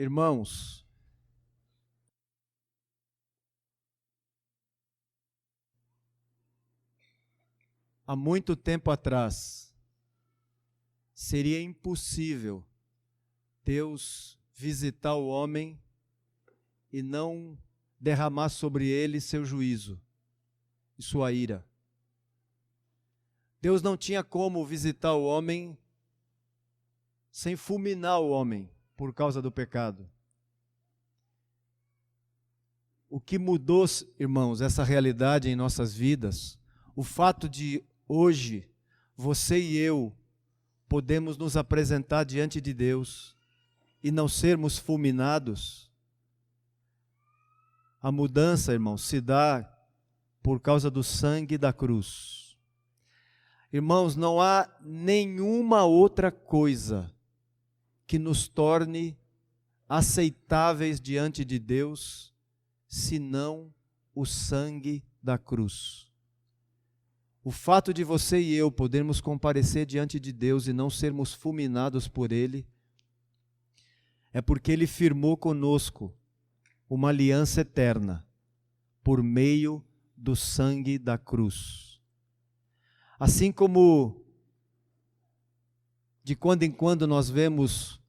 Irmãos, há muito tempo atrás, seria impossível Deus visitar o homem e não derramar sobre ele seu juízo e sua ira. Deus não tinha como visitar o homem sem fulminar o homem por causa do pecado. O que mudou, irmãos, essa realidade em nossas vidas, o fato de hoje você e eu podemos nos apresentar diante de Deus e não sermos fulminados. A mudança, irmãos, se dá por causa do sangue da cruz. Irmãos, não há nenhuma outra coisa que nos torne aceitáveis diante de Deus, senão o sangue da cruz. O fato de você e eu podermos comparecer diante de Deus e não sermos fulminados por Ele, é porque Ele firmou conosco uma aliança eterna, por meio do sangue da cruz. Assim como de quando em quando nós vemos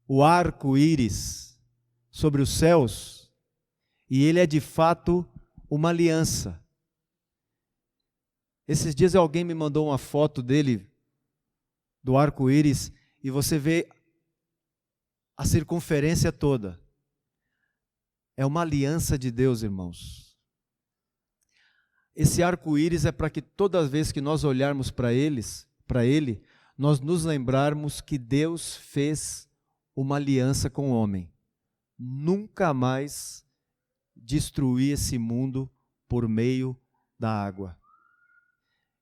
o arco-íris sobre os céus, e ele é de fato uma aliança. Esses dias alguém me mandou uma foto dele, do arco-íris, e você vê a circunferência toda. É uma aliança de Deus, irmãos. Esse arco-íris é para que toda vez que nós olharmos para ele, nós nos lembrarmos que Deus fez uma aliança com o homem. Nunca mais destruir esse mundo por meio da água.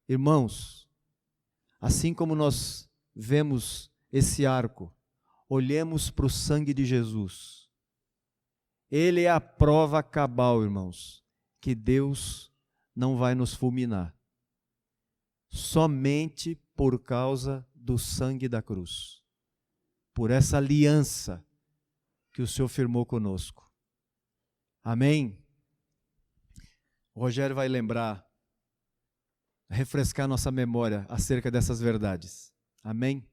Irmãos, assim como nós vemos esse arco, olhemos para o sangue de Jesus. Ele é a prova cabal, irmãos, que Deus não vai nos fulminar. Somente por causa do sangue da cruz. Por essa aliança que o Senhor firmou conosco. Amém? O Rogério vai lembrar, refrescar nossa memória acerca dessas verdades. Amém?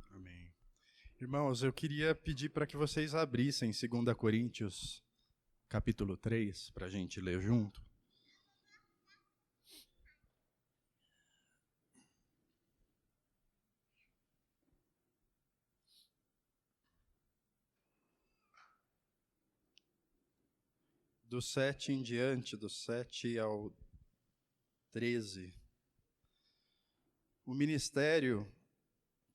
Amém. Irmãos, eu queria pedir para que vocês abrissem 2 Coríntios, capítulo 3, para a gente ler junto. Do 7 em diante, do 7 ao 13. O ministério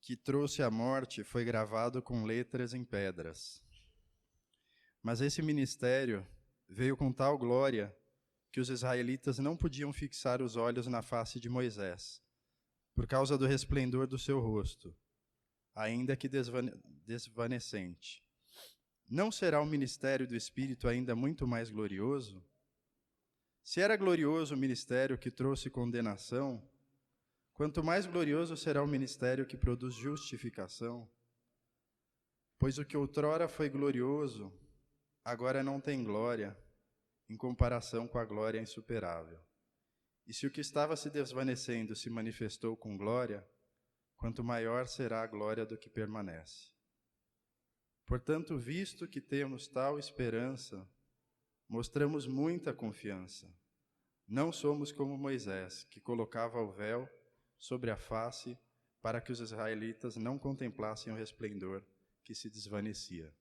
que trouxe a morte foi gravado com letras em pedras. Mas esse ministério veio com tal glória que os israelitas não podiam fixar os olhos na face de Moisés, por causa do resplendor do seu rosto, ainda que desvanecente. Não será o ministério do Espírito ainda muito mais glorioso? Se era glorioso o ministério que trouxe condenação, quanto mais glorioso será o ministério que produz justificação? Pois o que outrora foi glorioso, agora não tem glória, em comparação com a glória insuperável. E se o que estava se desvanecendo se manifestou com glória, quanto maior será a glória do que permanece. Portanto, visto que temos tal esperança, mostramos muita confiança. Não somos como Moisés, que colocava o véu sobre a face para que os israelitas não contemplassem o resplendor que se desvanecia.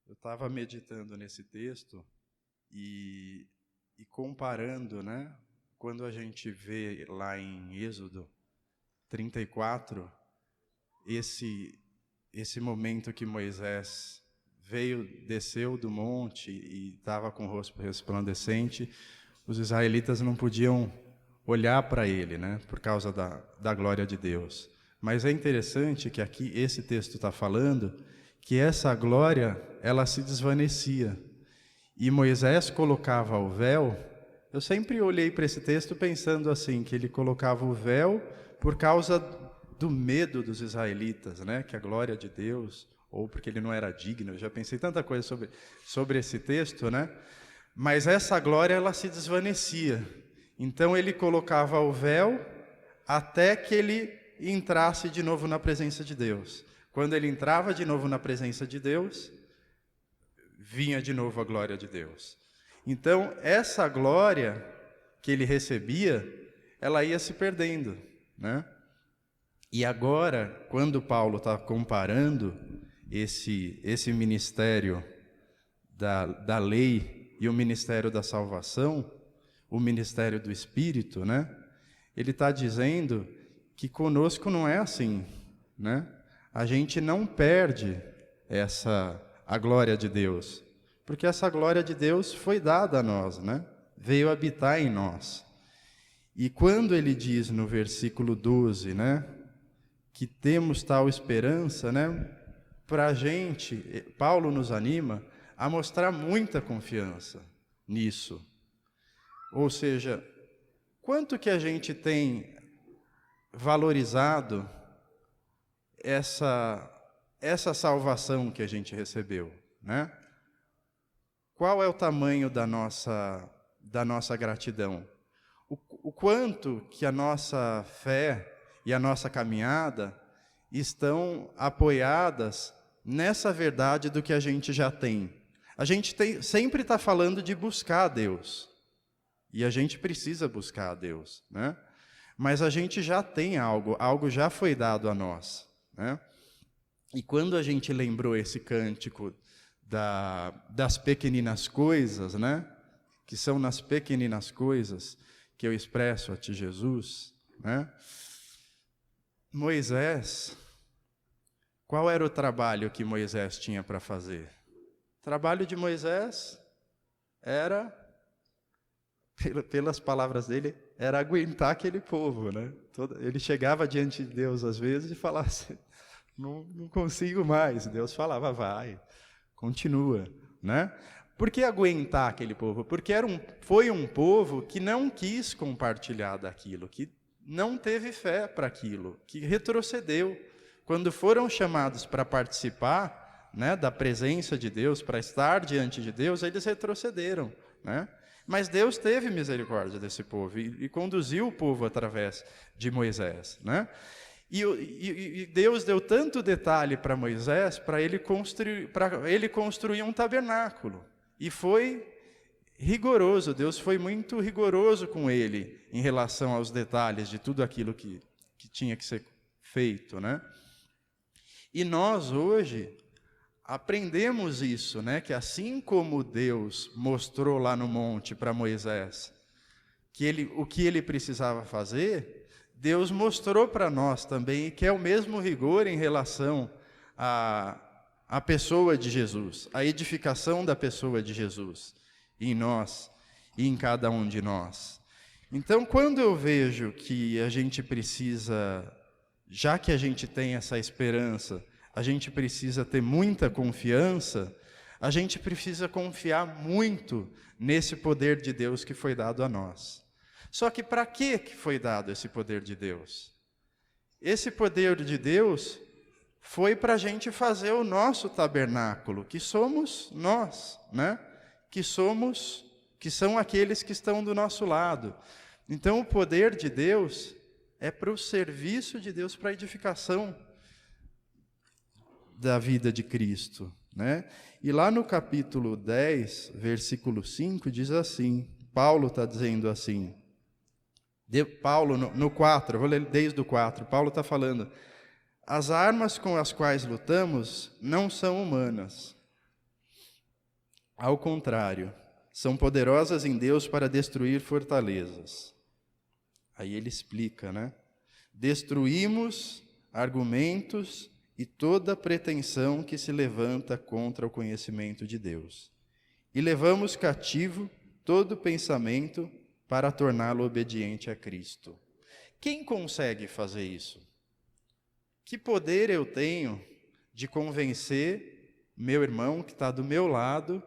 Eu estava meditando nesse texto e comparando, né? Quando a gente vê lá em Êxodo 34, esse momento que Moisés desceu do monte e estava com o rosto resplandecente, os israelitas não podiam olhar para ele, né, por causa da glória de Deus. Mas é interessante que aqui esse texto está falando que essa glória, ela se desvanecia. E Moisés colocava o véu. Eu sempre olhei para esse texto pensando assim, que ele colocava o véu por causa do medo dos israelitas, né? Que a glória de Deus, ou porque ele não era digno. Eu já pensei tanta coisa sobre esse texto, né? Mas essa glória, ela se desvanecia. Então ele colocava o véu até que ele entrasse de novo na presença de Deus. Quando ele entrava de novo na presença de Deus, vinha de novo a glória de Deus. Então, essa glória que ele recebia, ela ia se perdendo, né? E agora, quando Paulo está comparando esse ministério da lei e o ministério da salvação, o ministério do Espírito, né? Ele está dizendo que conosco não é assim, né? A gente não perde a glória de Deus, porque essa glória de Deus foi dada a nós, né? Veio habitar em nós. E quando ele diz no versículo 12, né, que temos tal esperança, né, para a gente, Paulo nos anima a mostrar muita confiança nisso. Ou seja, quanto que a gente tem valorizado essa salvação que a gente recebeu, né? Qual é o tamanho da nossa gratidão? O quanto que a nossa fé e a nossa caminhada estão apoiadas nessa verdade do que a gente já tem. A gente sempre está falando de buscar a Deus, e a gente precisa buscar a Deus, né? Mas a gente já tem algo já foi dado a nós, né? E quando a gente lembrou esse cântico das pequeninas coisas, né? Que são nas pequeninas coisas que eu expresso a ti, Jesus, né? Moisés, qual era o trabalho que Moisés tinha para fazer? O trabalho de Moisés era, pelas palavras dele, era aguentar aquele povo, né? Ele chegava diante de Deus às vezes e falava assim, não consigo mais. Deus falava, vai, continua, né? Por que aguentar aquele povo? Porque foi um povo que não quis compartilhar daquilo, que não teve fé para aquilo, que retrocedeu. Quando foram chamados para participar, né, da presença de Deus, para estar diante de Deus, eles retrocederam, né? Mas Deus teve misericórdia desse povo e conduziu o povo através de Moisés, né? E Deus deu tanto detalhe para Moisés para ele construir um tabernáculo. E foi rigoroso, Deus foi muito rigoroso com ele em relação aos detalhes de tudo aquilo que tinha que ser feito, né? E nós hoje aprendemos isso, né? Que assim como Deus mostrou lá no monte para Moisés o que ele precisava fazer, Deus mostrou para nós também que é o mesmo rigor em relação à pessoa de Jesus, a edificação da pessoa de Jesus em nós e em cada um de nós. Então, quando eu vejo que a gente precisa, já que a gente tem essa esperança, a gente precisa ter muita confiança, a gente precisa confiar muito nesse poder de Deus que foi dado a nós. Só que para que foi dado esse poder de Deus? Esse poder de Deus foi para a gente fazer o nosso tabernáculo, que somos nós, né? Que são aqueles que estão do nosso lado. Então, o poder de Deus é para o serviço de Deus, para a edificação da vida de Cristo, né? E lá no capítulo 10, versículo 5, diz assim, Paulo está dizendo assim, Paulo no 4, vou ler desde o 4, Paulo está falando, as armas com as quais lutamos não são humanas, ao contrário, são poderosas em Deus para destruir fortalezas. Aí ele explica, né? Destruímos argumentos e toda pretensão que se levanta contra o conhecimento de Deus. E levamos cativo todo pensamento para torná-lo obediente a Cristo. Quem consegue fazer isso? Que poder eu tenho de convencer meu irmão que está do meu lado,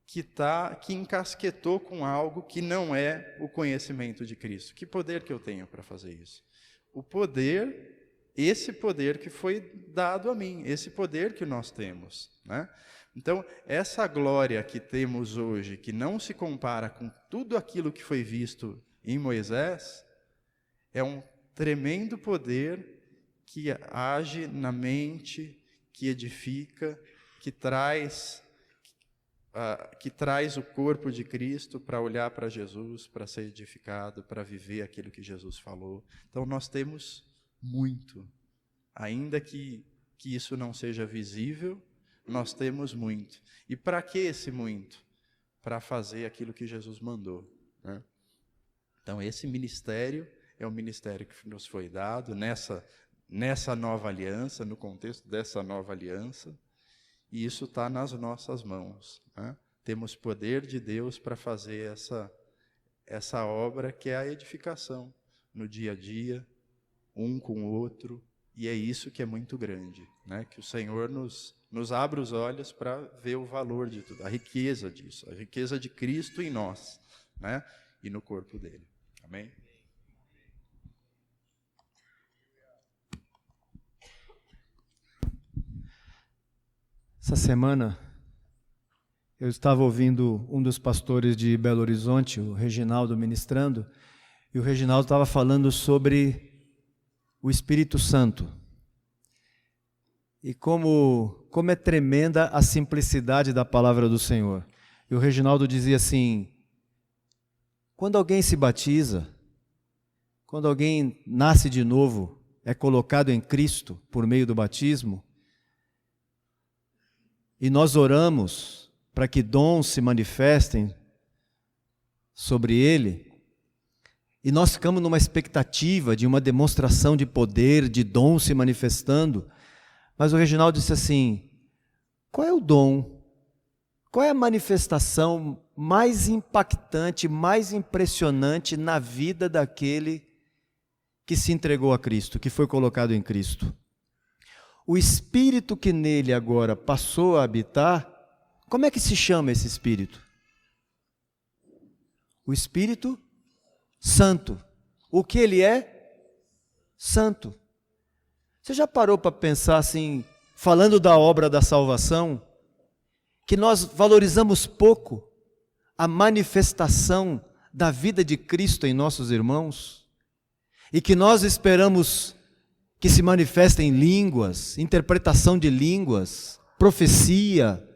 que encasquetou com algo que não é o conhecimento de Cristo? Que poder que eu tenho para fazer isso? O poder esse poder que foi dado a mim, esse poder que nós temos, né? Então, essa glória que temos hoje, que não se compara com tudo aquilo que foi visto em Moisés, é um tremendo poder que age na mente, que edifica, que traz o corpo de Cristo para olhar para Jesus, para ser edificado, para viver aquilo que Jesus falou. Então, nós temos muito. Ainda que isso não seja visível, nós temos muito. E para que esse muito? Para fazer aquilo que Jesus mandou, né? Então, esse ministério é o ministério que nos foi dado nessa nova aliança, no contexto dessa nova aliança, e isso está nas nossas mãos, né? Temos poder de Deus para fazer essa obra que é a edificação no dia a dia, um com o outro, e é isso que é muito grande, né? Que o Senhor nos abra os olhos para ver o valor de tudo, a riqueza disso, a riqueza de Cristo em nós, né? E no corpo dele. Amém? Essa semana, eu estava ouvindo um dos pastores de Belo Horizonte, o Reginaldo, ministrando, e o Reginaldo estava falando sobre o Espírito Santo. E como é tremenda a simplicidade da palavra do Senhor. E o Reginaldo dizia assim, quando alguém se batiza, quando alguém nasce de novo, é colocado em Cristo por meio do batismo, e nós oramos para que dons se manifestem sobre ele, e nós ficamos numa expectativa de uma demonstração de poder, de dons se manifestando, mas o Reginaldo disse assim, qual é o dom, qual é a manifestação mais impactante, mais impressionante na vida daquele que se entregou a Cristo, que foi colocado em Cristo? O Espírito que nele agora passou a habitar, como é que se chama esse Espírito? O Espírito Santo. O que ele é? Santo. Você já parou para pensar assim, falando da obra da salvação, que nós valorizamos pouco a manifestação da vida de Cristo em nossos irmãos? E que nós esperamos que se manifestem línguas, interpretação de línguas, profecia,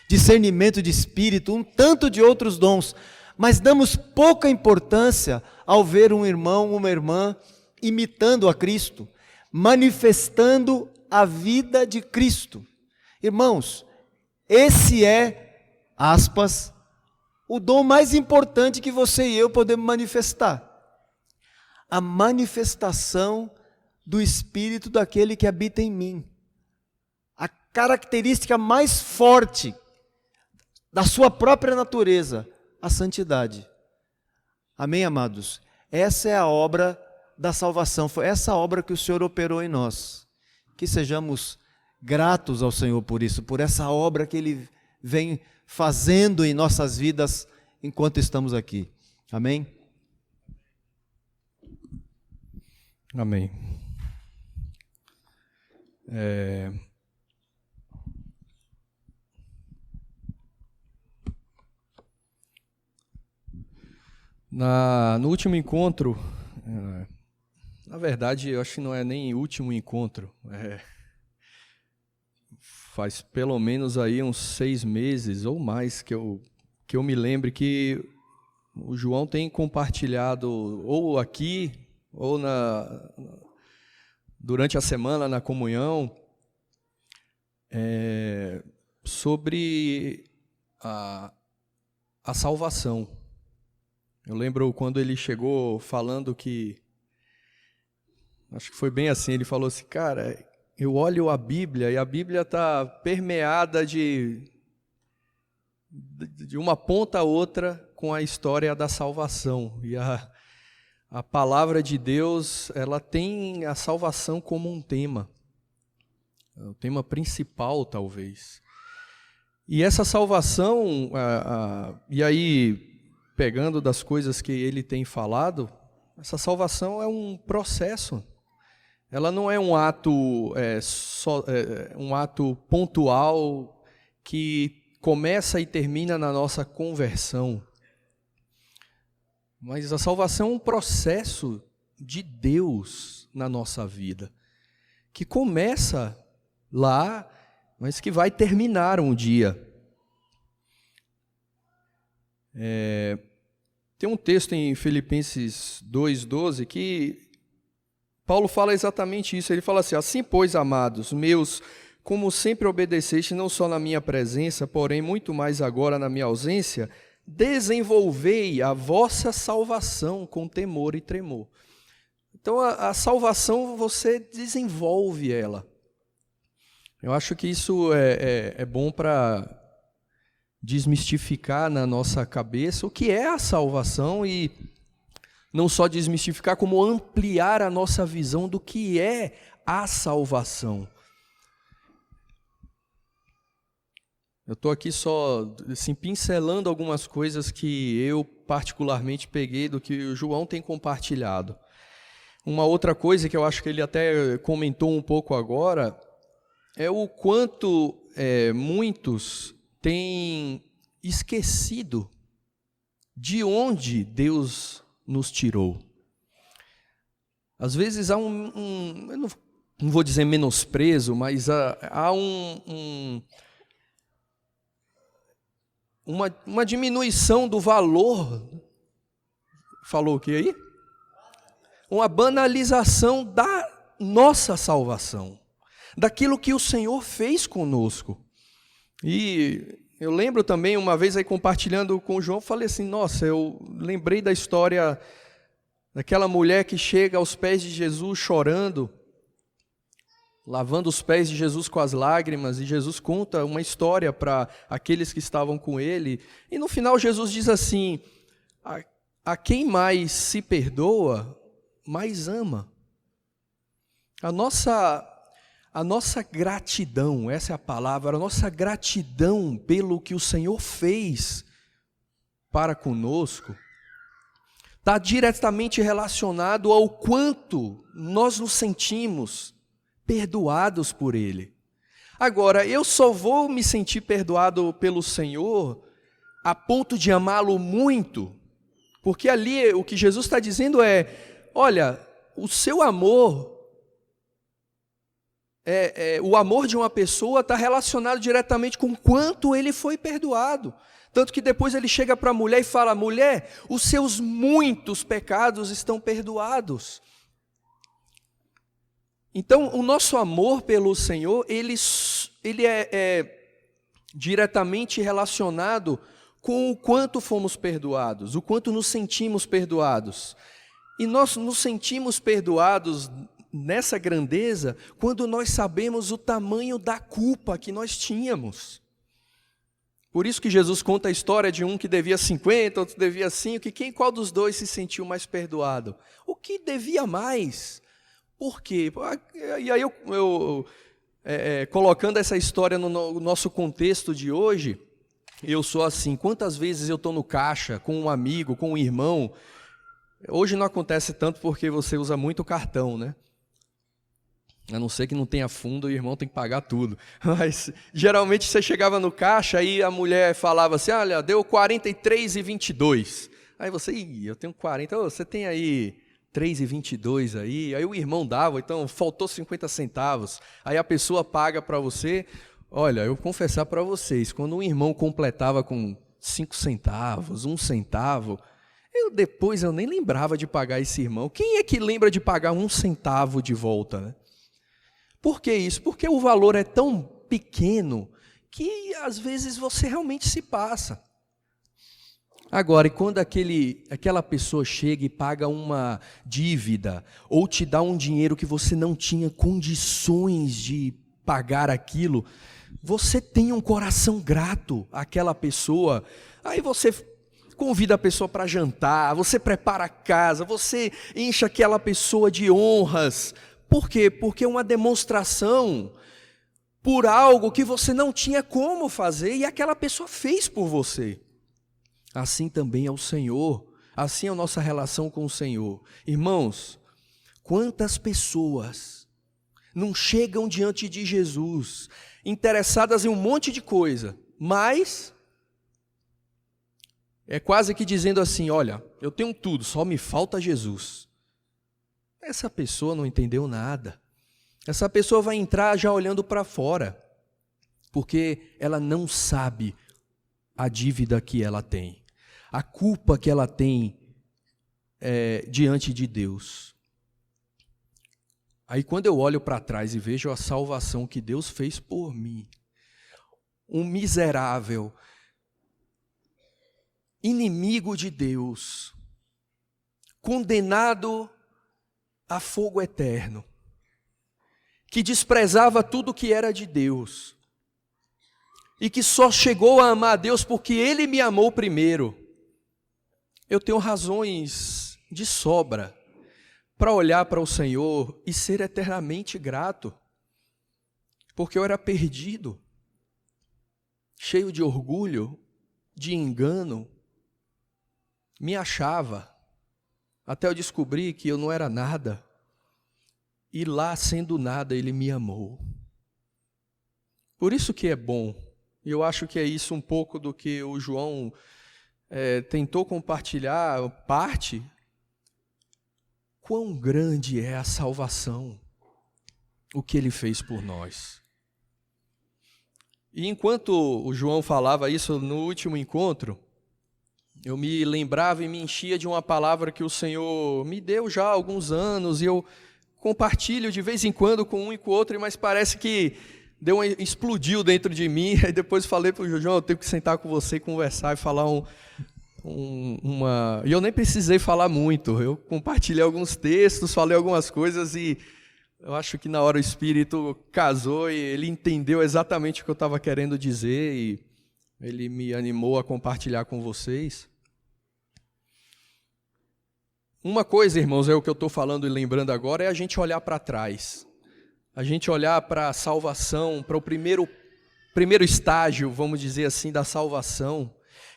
discernimento de espírito, um tanto de outros dons, mas damos pouca importância ao ver um irmão, uma irmã imitando a Cristo, manifestando a vida de Cristo. Irmãos, esse é, aspas, o dom mais importante que você e eu podemos manifestar. A manifestação do Espírito daquele que habita em mim. A característica mais forte da sua própria natureza, a santidade. Amém, amados? Essa é a obra da salvação, foi essa obra que o Senhor operou em nós. Que sejamos gratos ao Senhor por isso, por essa obra que Ele vem fazendo em nossas vidas enquanto estamos aqui. Amém? Amém. No último encontro, na verdade, eu acho que não é nem último encontro, faz pelo menos aí uns 6 meses ou mais que eu me lembre que o João tem compartilhado ou aqui ou durante a semana na comunhão sobre a salvação. Eu lembro quando ele chegou falando que, acho que foi bem assim, ele falou assim, cara, eu olho a Bíblia e a Bíblia está permeada de uma ponta a outra com a história da salvação. E a palavra de Deus, ela tem a salvação como um tema, o tema principal talvez. E essa salvação, e aí pegando das coisas que ele tem falado, essa salvação é um processo, ela não é um ato, um ato pontual que começa e termina na nossa conversão. Mas a salvação é um processo de Deus na nossa vida, que começa lá, mas que vai terminar um dia. Tem um texto em Filipenses 2,12 que Paulo fala exatamente isso. Ele fala assim: assim, pois, amados meus, como sempre obedeceste, não só na minha presença, porém muito mais agora na minha ausência, desenvolvei a vossa salvação com temor e tremor. Então, a salvação, você desenvolve ela. Eu acho que isso é bom para desmistificar na nossa cabeça o que é a salvação e não só desmistificar, como ampliar a nossa visão do que é a salvação. Eu estou aqui só assim, pincelando algumas coisas que eu particularmente peguei do que o João tem compartilhado. Uma outra coisa que eu acho que ele até comentou um pouco agora é o quanto muitos têm esquecido de onde Deus nos tirou. Às vezes há eu não vou dizer menosprezo, mas há uma diminuição do valor. Falou o que aí? Uma banalização da nossa salvação, daquilo que o Senhor fez conosco. E eu lembro também, uma vez aí compartilhando com o João, falei assim, nossa, eu lembrei da história daquela mulher que chega aos pés de Jesus chorando, lavando os pés de Jesus com as lágrimas, e Jesus conta uma história para aqueles que estavam com ele, e no final Jesus diz assim, a quem mais se perdoa, mais ama. A nossa gratidão, essa é a palavra, a nossa gratidão pelo que o Senhor fez para conosco, está diretamente relacionado ao quanto nós nos sentimos perdoados por Ele. Agora, eu só vou me sentir perdoado pelo Senhor a ponto de amá-lo muito, porque ali o que Jesus está dizendo é, olha, o seu amor, o amor de uma pessoa está relacionado diretamente com quanto ele foi perdoado. Tanto que depois ele chega para a mulher e fala, mulher, os seus muitos pecados estão perdoados. Então, o nosso amor pelo Senhor, ele é diretamente relacionado com o quanto fomos perdoados, o quanto nos sentimos perdoados. E nós nos sentimos perdoados nessa grandeza quando nós sabemos o tamanho da culpa que nós tínhamos. Por isso que Jesus conta a história de um que devia 50, outro devia 5, e qual dos dois se sentiu mais perdoado? O que devia mais? Por quê? E aí eu colocando essa história no nosso contexto de hoje, eu sou assim, quantas vezes eu estou no caixa com um amigo, com um irmão, hoje não acontece tanto porque você usa muito cartão, né? A não ser que não tenha fundo, o irmão tem que pagar tudo. Mas, geralmente, você chegava no caixa e a mulher falava assim, olha, deu 43,22. Aí você, eu tenho 40, você tem aí 3,22 aí. Aí o irmão dava, então faltou 50 centavos. Aí a pessoa paga para você. Olha, eu vou confessar para vocês, quando um irmão completava com 5 centavos, 1 centavo, depois eu nem lembrava de pagar esse irmão. Quem é que lembra de pagar 1 centavo de volta, né? Por que isso? Porque o valor é tão pequeno que às vezes você realmente se passa. Agora, e quando aquela pessoa chega e paga uma dívida ou te dá um dinheiro que você não tinha condições de pagar aquilo, você tem um coração grato àquela pessoa, aí você convida a pessoa para jantar, você prepara a casa, você enche aquela pessoa de honras. Por quê? Porque é uma demonstração por algo que você não tinha como fazer e aquela pessoa fez por você. Assim também é o Senhor, assim é a nossa relação com o Senhor. Irmãos, Quantas pessoas não chegam diante de Jesus, interessadas em um monte de coisa, mas é quase que dizendo assim: olha, eu tenho tudo, só me falta Jesus. Essa pessoa não entendeu nada. Essa pessoa vai entrar já olhando para fora, porque ela não sabe a dívida que ela tem, a culpa que ela tem diante de Deus. Aí quando eu olho para trás e vejo a salvação que Deus fez por mim, um miserável, inimigo de Deus, condenado a fogo eterno, que desprezava tudo que era de Deus, e que só chegou a amar a Deus porque Ele me amou primeiro. Eu tenho razões de sobra para olhar para o Senhor e ser eternamente grato, porque eu era perdido, cheio de orgulho, de engano, me achava, até eu descobrir que eu não era nada, e lá sendo nada Ele me amou. Por isso que é bom, e eu acho que é isso um pouco do que o João tentou compartilhar, parte. Quão grande é a salvação, o que Ele fez por nós. E enquanto o João falava isso no último encontro, eu me lembrava e me enchia de uma palavra que o Senhor me deu já há alguns anos, e eu compartilho de vez em quando com um e com o outro, mas parece que explodiu dentro de mim. Aí depois falei para o João: eu tenho que sentar com você, conversar e falar E eu nem precisei falar muito, eu compartilhei alguns textos, falei algumas coisas, e eu acho que na hora o Espírito casou e Ele entendeu exatamente o que eu estava querendo dizer, e Ele me animou a compartilhar com vocês. Uma coisa, irmãos, é o que eu estou falando e lembrando agora, é a gente olhar para trás. A gente olhar para a salvação, para o primeiro estágio, vamos dizer assim, da salvação,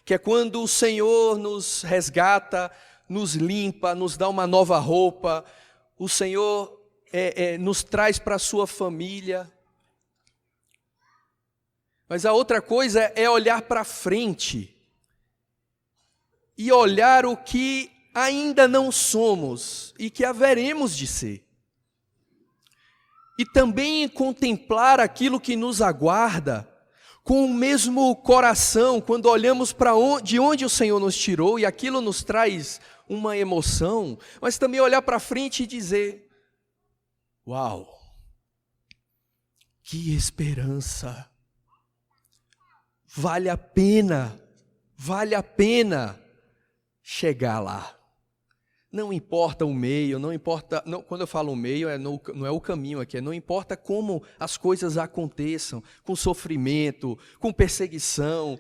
que é quando o Senhor nos resgata, nos limpa, nos dá uma nova roupa, o Senhor nos traz para a sua família. Mas a outra coisa é olhar para frente e olhar o que ainda não somos e que haveremos de ser. E também contemplar aquilo que nos aguarda com o mesmo coração, quando olhamos para de onde o Senhor nos tirou, e aquilo nos traz uma emoção, mas também olhar para frente e dizer: uau, que esperança! Vale a pena chegar lá. Não importa o meio, não importa, quando eu falo o meio, não é o caminho aqui, não importa como as coisas aconteçam, com sofrimento, com perseguição,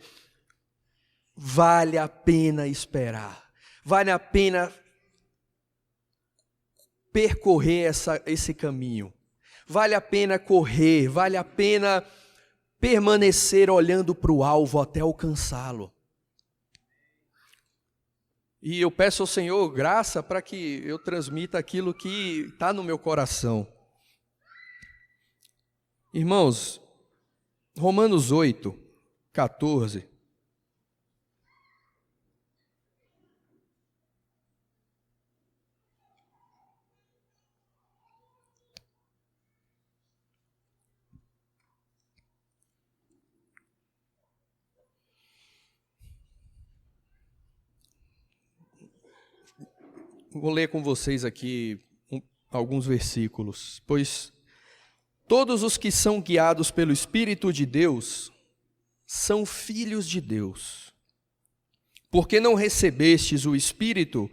vale a pena esperar, vale a pena percorrer esse caminho, vale a pena correr, vale a pena permanecer olhando para o alvo até alcançá-lo. E eu peço ao Senhor graça para que eu transmita aquilo que está no meu coração. Irmãos, Romanos 8, 14. Vou ler com vocês aqui alguns versículos. Pois todos os que são guiados pelo Espírito de Deus são filhos de Deus. Porque não recebestes o espírito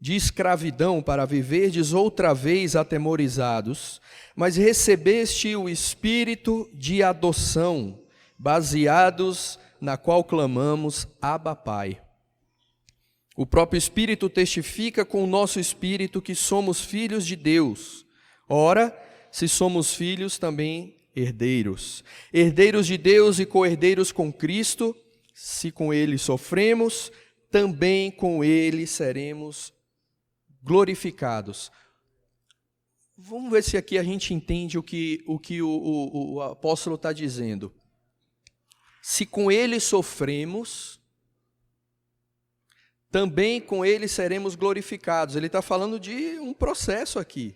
de escravidão para viverdes outra vez atemorizados, mas recebeste o espírito de adoção, baseados na qual clamamos: Abba, Pai. O próprio Espírito testifica com o nosso espírito que somos filhos de Deus. Ora, se somos filhos, também herdeiros. Herdeiros de Deus e co-herdeiros com Cristo. Se com Ele sofremos, também com Ele seremos glorificados. Vamos ver se aqui a gente entende o que o apóstolo está dizendo. Se com ele sofremos, também com ele seremos glorificados. Ele está falando de um processo aqui.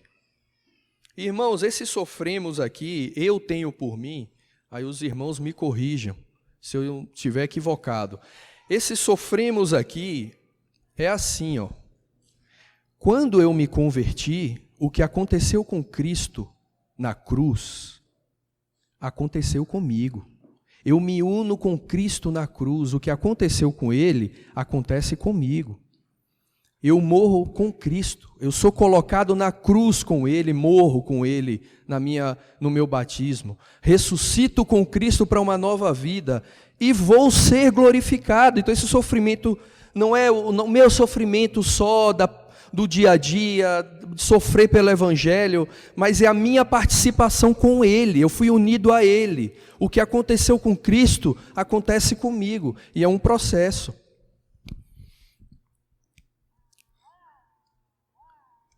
Irmãos, esse sofremos aqui, eu tenho por mim, aí os irmãos me corrijam se eu estiver equivocado. Esse sofremos aqui é assim, ó. Quando eu me converti, o que aconteceu com Cristo na cruz, aconteceu comigo. Eu me uno com Cristo na cruz, o que aconteceu com Ele, acontece comigo. Eu morro com Cristo, eu sou colocado na cruz com Ele, morro com Ele no meu batismo, ressuscito com Cristo para uma nova vida e vou ser glorificado. Então esse sofrimento não é o meu sofrimento só do dia a dia, de sofrer pelo Evangelho, mas é a minha participação com Ele, eu fui unido a Ele. O que aconteceu com Cristo acontece comigo, e é um processo.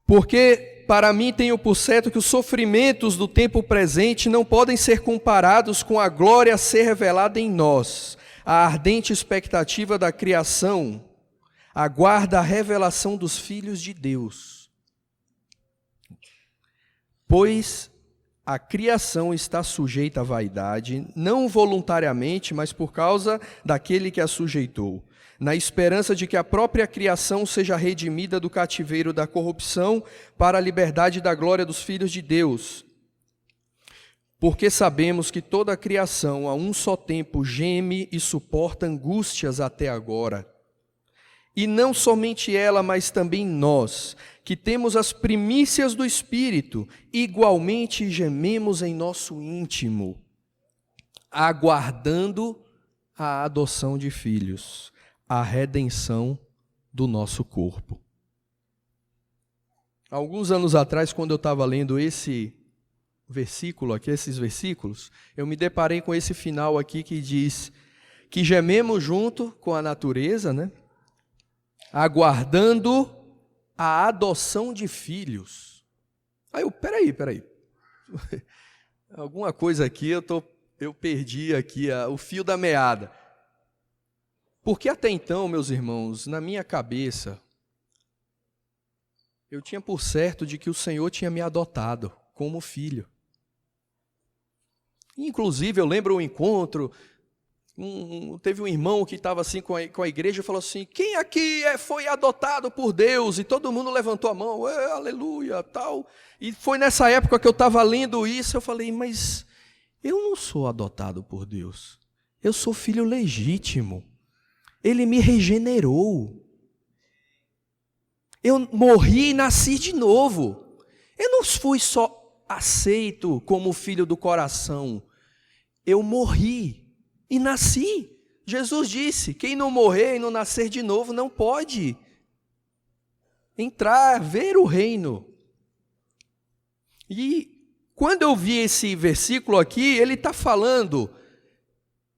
Porque para mim tenho por certo que os sofrimentos do tempo presente não podem ser comparados com a glória a ser revelada em nós. A ardente expectativa da criação aguarda a revelação dos filhos de Deus. Pois a criação está sujeita à vaidade, não voluntariamente, mas por causa daquele que a sujeitou, na esperança de que a própria criação seja redimida do cativeiro da corrupção para a liberdade da glória dos filhos de Deus. Porque sabemos que toda a criação a um só tempo geme e suporta angústias até agora. E não somente ela, mas também nós, que temos as primícias do Espírito, igualmente gememos em nosso íntimo, aguardando a adoção de filhos, a redenção do nosso corpo. Alguns anos atrás, quando eu estava lendo esse versículo aqui, esses versículos, eu me deparei com esse final aqui que diz que gememos junto com a natureza, né? Aguardando a adoção de filhos. Aí eu, peraí. Alguma coisa aqui eu perdi aqui o fio da meada. Porque até então, meus irmãos, na minha cabeça, eu tinha por certo de que o Senhor tinha me adotado como filho. Inclusive, eu lembro um encontro, teve um irmão que estava assim com a igreja e falou assim, quem aqui foi adotado por Deus? E todo mundo levantou a mão, aleluia, tal. E foi nessa época que eu estava lendo isso, eu falei, mas eu não sou adotado por Deus, eu sou filho legítimo. Ele me regenerou. Eu morri e nasci de novo. Eu não fui só aceito como filho do coração. Eu morri e nasci. Jesus disse, quem não morrer e não nascer de novo não pode entrar, ver o reino. E quando eu vi esse versículo aqui, ele está falando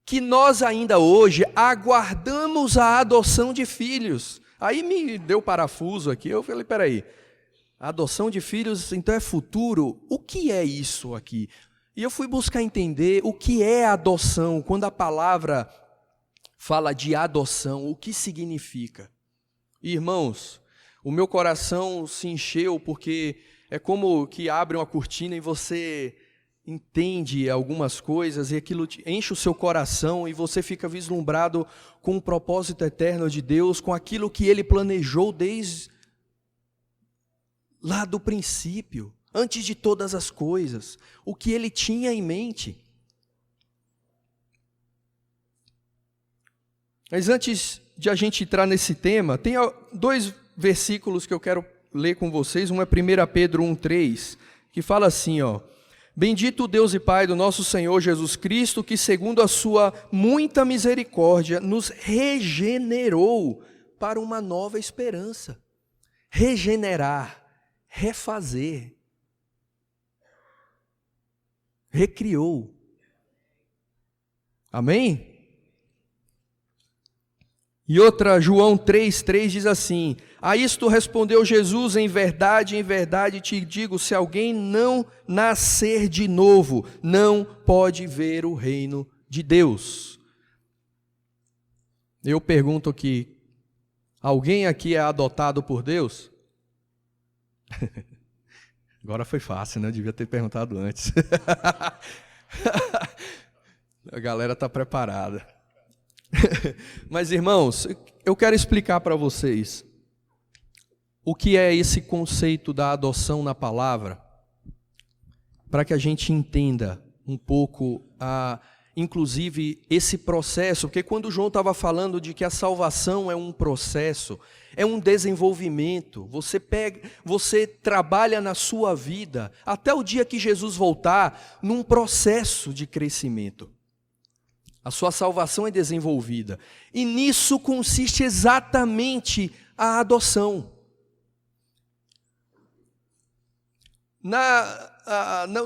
que nós ainda hoje aguardamos a adoção de filhos. Aí me deu parafuso aqui, eu falei, peraí, adoção de filhos então é futuro? O que é isso aqui? E eu fui buscar entender o que é adoção, quando a palavra fala de adoção, o que significa. Irmãos, o meu coração se encheu porque é como que abre uma cortina e você entende algumas coisas e aquilo enche o seu coração e você fica vislumbrado com o propósito eterno de Deus, com aquilo que Ele planejou desde lá do princípio, antes de todas as coisas, o que Ele tinha em mente. Mas antes de a gente entrar nesse tema, tem 2 versículos que eu quero ler com vocês. Um é 1 Pedro 1,3, que fala assim, ó, bendito o Deus e Pai do nosso Senhor Jesus Cristo, que segundo a sua muita misericórdia, nos regenerou para uma nova esperança. Regenerar, refazer, recriou. Amém? E outra, João 3,3 diz assim: a isto respondeu Jesus, em verdade te digo, se alguém não nascer de novo, não pode ver o reino de Deus. Eu pergunto aqui, alguém aqui é adotado por Deus? Agora foi fácil, né? Eu devia ter perguntado antes. A galera está preparada. Mas, irmãos, eu quero explicar para vocês o que é esse conceito da adoção na palavra, para que a gente entenda um pouco, inclusive, esse processo, porque quando João estava falando de que a salvação é um processo, é um desenvolvimento, você trabalha na sua vida, até o dia que Jesus voltar, num processo de crescimento. A sua salvação é desenvolvida. E nisso consiste exatamente a adoção.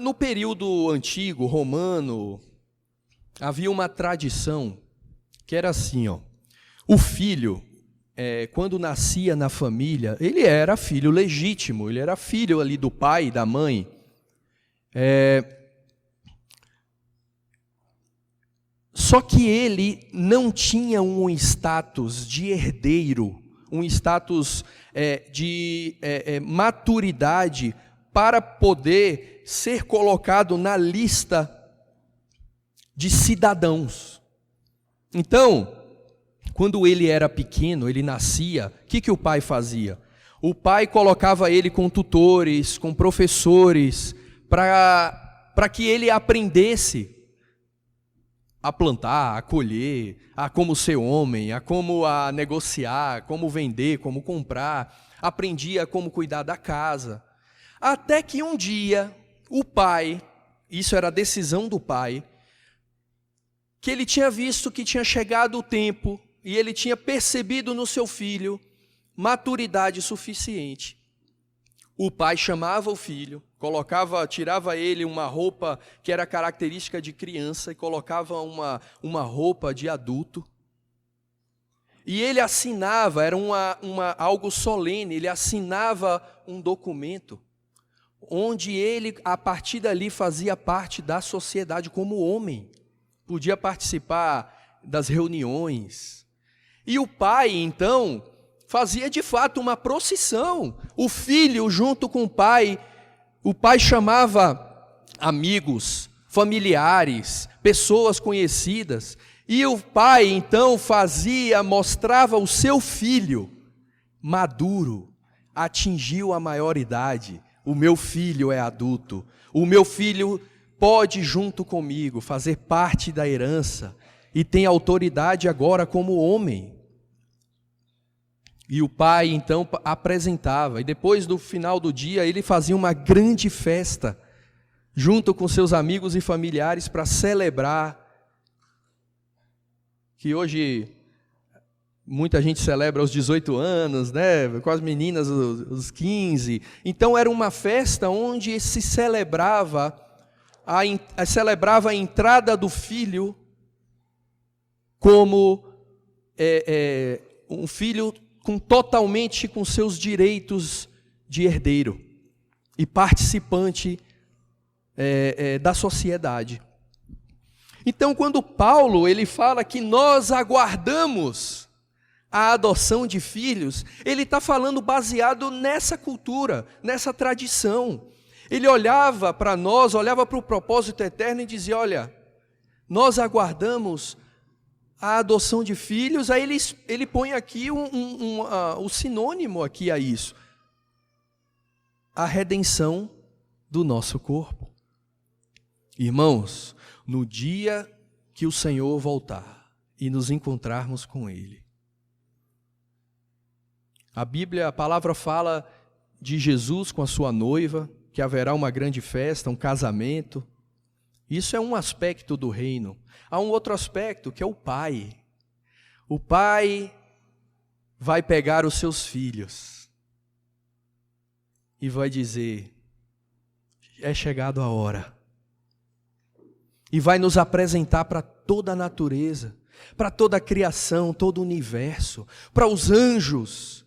No período antigo, romano, havia uma tradição que era assim, ó, o filho, quando nascia na família, ele era filho legítimo, ele era filho ali do pai e da mãe. Só que ele não tinha um status de herdeiro, um status de maturidade para poder ser colocado na lista de cidadãos. Então, quando ele era pequeno, ele nascia, o que o pai fazia? O pai colocava ele com tutores, com professores, para que ele aprendesse a plantar, a colher, a como ser homem, a como negociar, como vender, como comprar, aprendia como cuidar da casa. Até que um dia, o pai, isso era a decisão do pai, que ele tinha visto que tinha chegado o tempo, e ele tinha percebido no seu filho maturidade suficiente. O pai chamava o filho, tirava ele uma roupa que era característica de criança e colocava uma roupa de adulto. E ele assinava, era algo solene, ele assinava um documento, onde ele, a partir dali, fazia parte da sociedade como homem. Podia participar das reuniões. E o pai, então, fazia de fato uma procissão. O filho, junto com o pai chamava amigos, familiares, pessoas conhecidas. E o pai, então, mostrava o seu filho maduro, atingiu a maioridade. O meu filho é adulto. O meu filho pode, junto comigo, fazer parte da herança e tem autoridade agora como homem. E o pai, então, apresentava. E depois, do final do dia, ele fazia uma grande festa, junto com seus amigos e familiares, para celebrar. Que hoje, muita gente celebra os 18 anos, né? Com as meninas, os 15. Então, era uma festa onde se celebrava a entrada do filho como um filho totalmente com seus direitos de herdeiro e participante da sociedade. Então, quando Paulo ele fala que nós aguardamos a adoção de filhos, ele está falando baseado nessa cultura, nessa tradição. Ele olhava para nós, olhava para o propósito eterno e dizia: olha, nós aguardamos a adoção de filhos. Aí ele põe aqui o sinônimo aqui a isso: a redenção do nosso corpo. Irmãos, no dia que o Senhor voltar e nos encontrarmos com Ele, a palavra fala de Jesus com a sua noiva, que haverá uma grande festa, um casamento. Isso é um aspecto do reino. Há um outro aspecto que é o pai. O pai vai pegar os seus filhos e vai dizer: é chegado a hora. E vai nos apresentar para toda a natureza. para toda a criação, todo o universo, para os anjos,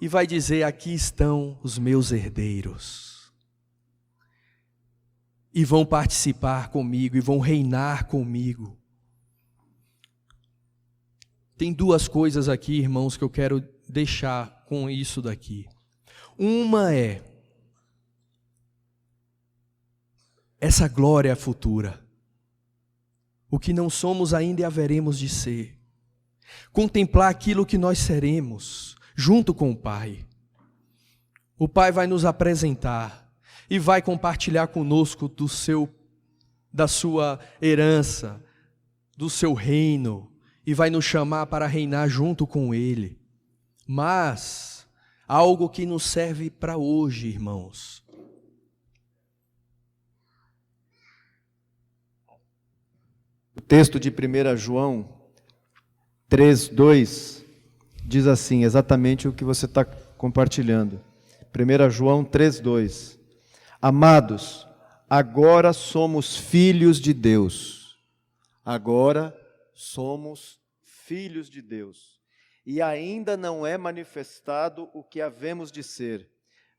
e vai dizer: aqui estão os meus herdeiros. E vão participar comigo, e vão reinar comigo. Tem duas coisas aqui, irmãos, que eu quero deixar com isso daqui. Uma é essa glória futura. O que não somos ainda e haveremos de ser. Contemplar aquilo que nós seremos, junto com o Pai. O Pai vai nos apresentar e vai compartilhar conosco da sua herança, do seu reino, e vai nos chamar para reinar junto com Ele. Mas algo que nos serve para hoje, irmãos. O texto de 1 João 3:2 diz assim, exatamente o que você está compartilhando. 1 João 3:2. Amados, agora somos filhos de Deus. Agora somos filhos de Deus. E ainda não é manifestado o que havemos de ser,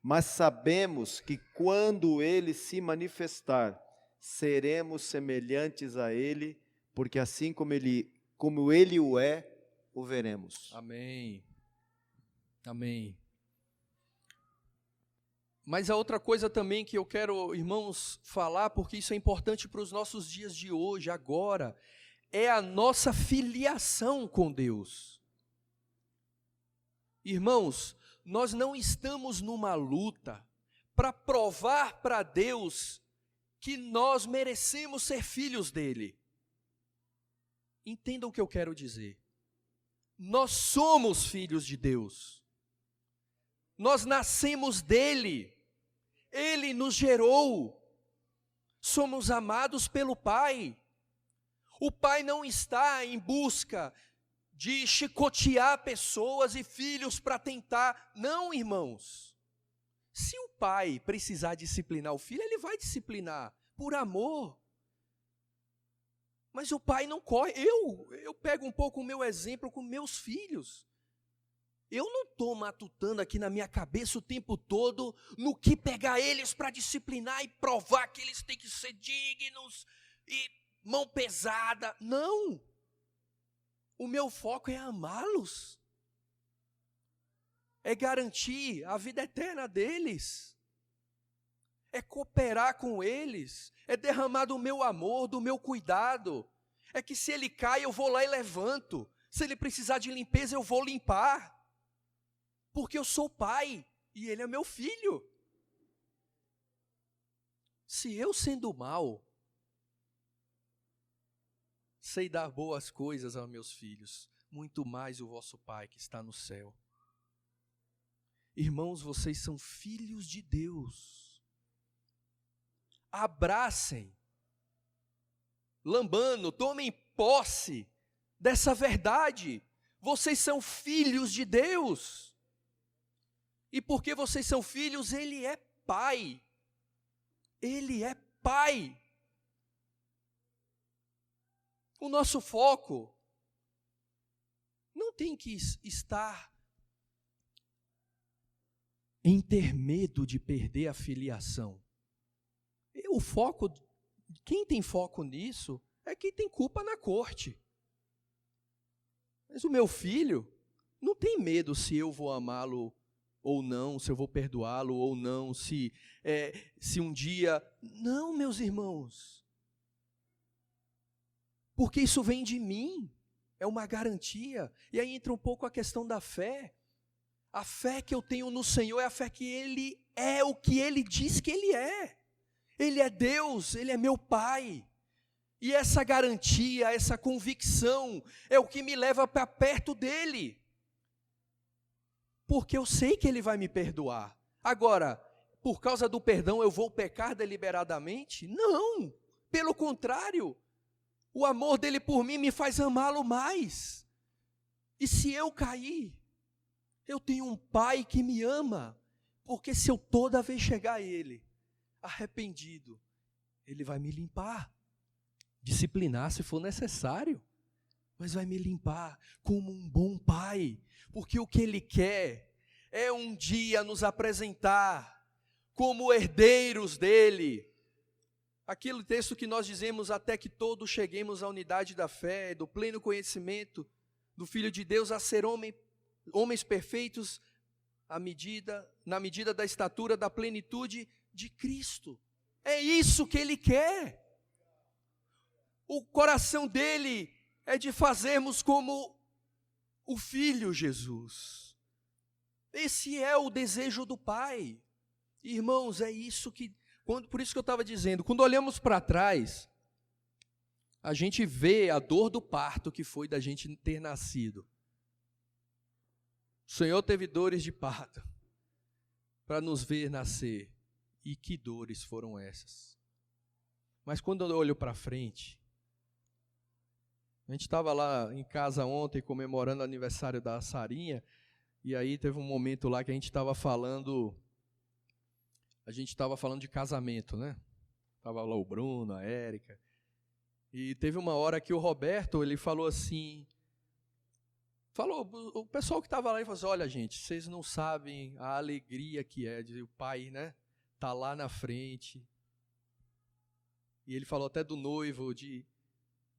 mas sabemos que quando Ele se manifestar, seremos semelhantes a Ele, porque assim como Ele o é, o veremos. Amém. Amém. Mas a outra coisa também que eu quero, irmãos, falar, porque isso é importante para os nossos dias de hoje, agora, é a nossa filiação com Deus. Irmãos, nós não estamos numa luta para provar para Deus que nós merecemos ser filhos dele. Entendam o que eu quero dizer. Nós somos filhos de Deus. Nós nascemos dele. Ele nos gerou. Somos amados pelo Pai. O Pai não está em busca de chicotear pessoas e filhos para tentar. Não, irmãos. Se o pai precisar disciplinar o filho, ele vai disciplinar, por amor. Mas o pai não corre. Eu pego um pouco o meu exemplo com meus filhos. Eu não estou matutando aqui na minha cabeça o tempo todo no que pegar eles para disciplinar e provar que eles têm que ser dignos e mão pesada. Não. O meu foco é amá-los. É garantir a vida eterna deles. É cooperar com eles. É derramar do meu amor, do meu cuidado. É que se ele cai, eu vou lá e levanto. Se ele precisar de limpeza, eu vou limpar. Porque eu sou pai e ele é meu filho. Se eu, sendo mau, sei dar boas coisas aos meus filhos, muito mais o vosso Pai que está no céu. Irmãos, vocês são filhos de Deus. Abracem, lambando, tomem posse dessa verdade. Vocês são filhos de Deus. E porque vocês são filhos, Ele é Pai. Ele é Pai. O nosso foco não tem que estar em ter medo de perder a filiação. O foco, quem tem foco nisso, é quem tem culpa na corte. Mas o meu filho não tem medo se eu vou amá-lo ou não, se eu vou perdoá-lo ou não, se um dia... Não, meus irmãos. Porque isso vem de mim, é uma garantia. E aí entra um pouco a questão da fé. A fé que eu tenho no Senhor é a fé que Ele é o que Ele diz que Ele é. Ele é Deus, Ele é meu Pai. E essa garantia, essa convicção é o que me leva para perto dEle. Porque eu sei que Ele vai me perdoar. Agora, por causa do perdão eu vou pecar deliberadamente? Não, pelo contrário. O amor dele por mim me faz amá-lo mais. E se eu cair, eu tenho um pai que me ama. Porque se eu toda vez chegar a ele, arrependido, ele vai me limpar, disciplinar se for necessário. mas vai me limpar como um bom pai, porque o que Ele quer é um dia nos apresentar como herdeiros dEle. Aquele texto que nós dizemos, até que todos cheguemos à unidade da fé, do pleno conhecimento do Filho de Deus, a ser homens perfeitos, na medida da estatura da plenitude de Cristo. É isso que Ele quer. O coração dEle é de fazermos como o Filho Jesus. Esse é o desejo do Pai. Irmãos, é isso que... por isso que eu estava dizendo, quando olhamos para trás, a gente vê a dor do parto que foi da gente ter nascido. O Senhor teve dores de parto para nos ver nascer. E que dores foram essas? Mas quando eu olho para frente, a gente estava lá em casa ontem comemorando o aniversário da Sarinha, e aí teve um momento lá que a gente estava falando de casamento, né? Estava lá o Bruno, a Érica, e teve uma hora que o Roberto, ele falou assim, o pessoal que estava lá, ele falou assim, olha gente, vocês não sabem a alegria que é de o pai, né, tá lá na frente, e ele falou até do noivo, de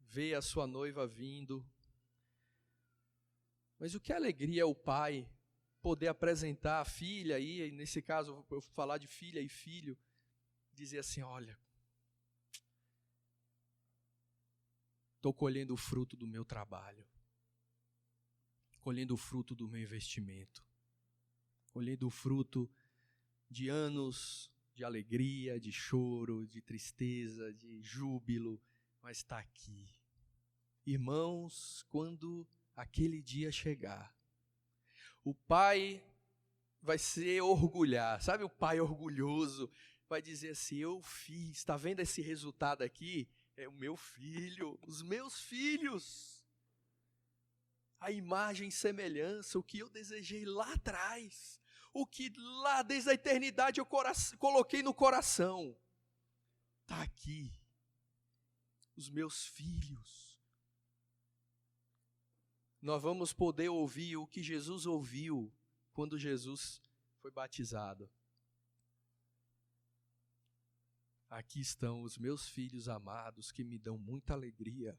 ver a sua noiva vindo, mas o que alegria é o pai poder apresentar a filha, e nesse caso eu vou falar de filha e filho, dizer assim, olha, estou colhendo o fruto do meu trabalho, colhendo o fruto do meu investimento, colhendo o fruto de anos de alegria, de choro, de tristeza, de júbilo, mas está aqui. Irmãos, quando aquele dia chegar, o pai vai se orgulhar, sabe o pai orgulhoso, vai dizer assim, eu fiz, está vendo esse resultado aqui? É o meu filho, os meus filhos. A imagem e semelhança, o que eu desejei lá atrás, o que lá desde a eternidade eu coloquei no coração, está aqui, os meus filhos. Nós vamos poder ouvir o que Jesus ouviu quando Jesus foi batizado. Aqui estão os meus filhos amados que me dão muita alegria.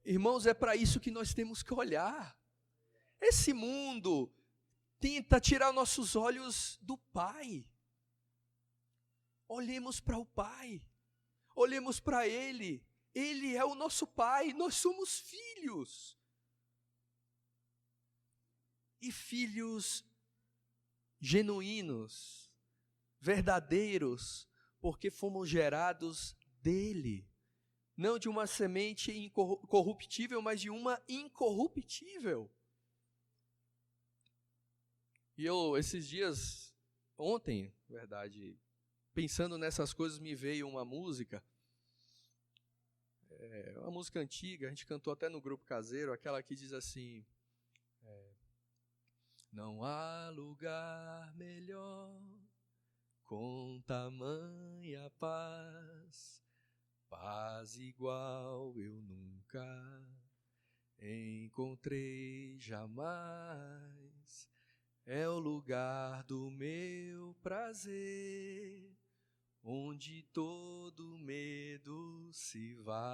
Irmãos, é para isso que nós temos que olhar. Esse mundo tenta tirar nossos olhos do Pai. Olhemos para o Pai. Olhemos para Ele. Ele é o nosso Pai. Nós somos filhos. E filhos genuínos, verdadeiros, porque fomos gerados dEle. Não de uma semente incorruptível, mas de uma incorruptível. E eu, esses dias, ontem, na verdade, pensando nessas coisas, me veio uma música, uma música antiga, a gente cantou até no grupo caseiro, aquela que diz assim, não há lugar melhor, com tamanha paz, paz igual eu nunca encontrei jamais. É o lugar do meu prazer, onde todo medo se vai.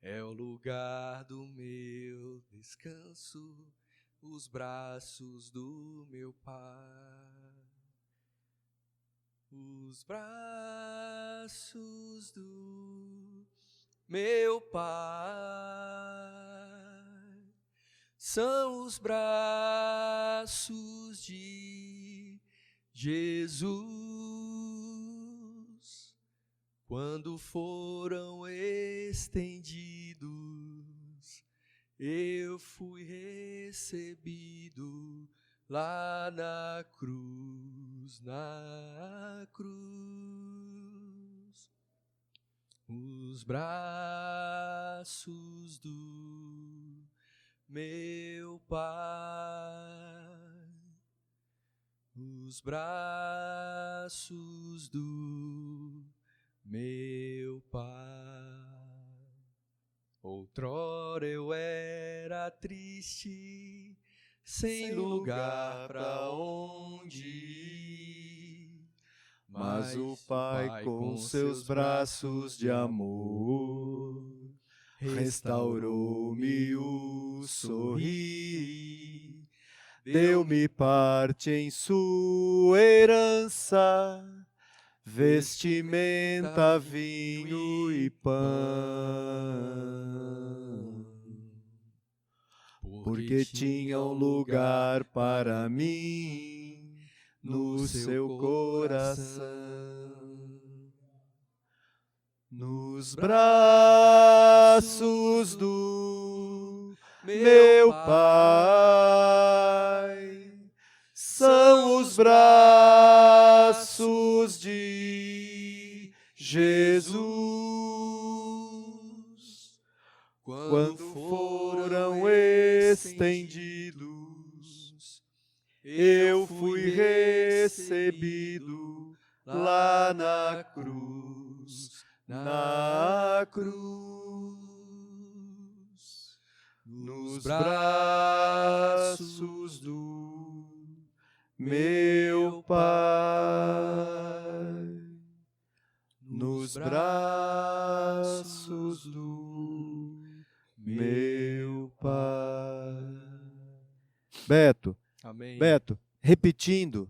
É o lugar do meu descanso, os braços do meu Pai. Os braços do meu Pai são os braços de Jesus. Quando foram estendidos, eu fui recebido lá na cruz, na cruz. Os braços do meu Pai, os braços do meu Pai. Outrora eu era triste, sem lugar para onde ir. Mas o Pai, com seus braços de amor, restaurou-me o sorrir. Deu-me parte em sua herança, vestimenta, vinho e pão. Porque tinha um lugar para mim no seu coração. Nos braços do meu Pai são os braços de Jesus. Quando foram estendidos, eu fui recebido lá na cruz, nos braços do meu Pai, nos braços do meu Pai. Beto, Amém. Beto, repetindo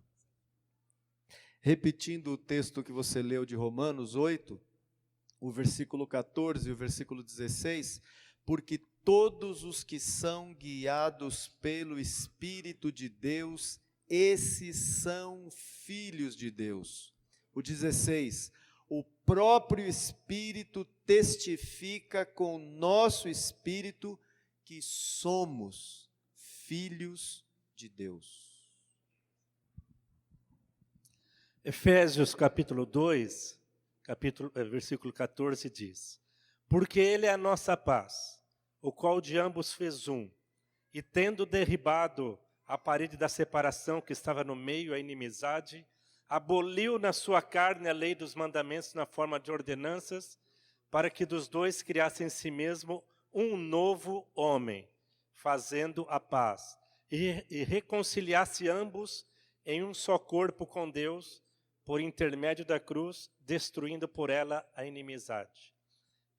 o texto que você leu de Romanos 8, o versículo 14 e o versículo 16, porque todos os que são guiados pelo Espírito de Deus, esses são filhos de Deus. O 16, o próprio Espírito testifica com o nosso espírito que somos filhos de Deus. Efésios capítulo 2, versículo 14 diz: porque ele é a nossa paz, o qual de ambos fez um, e tendo derribado a parede da separação que estava no meio, a inimizade, aboliu na sua carne a lei dos mandamentos na forma de ordenanças, para que dos dois criasse em si mesmo um novo homem, fazendo a paz, e reconciliasse ambos em um só corpo com Deus, por intermédio da cruz, destruindo por ela a inimizade.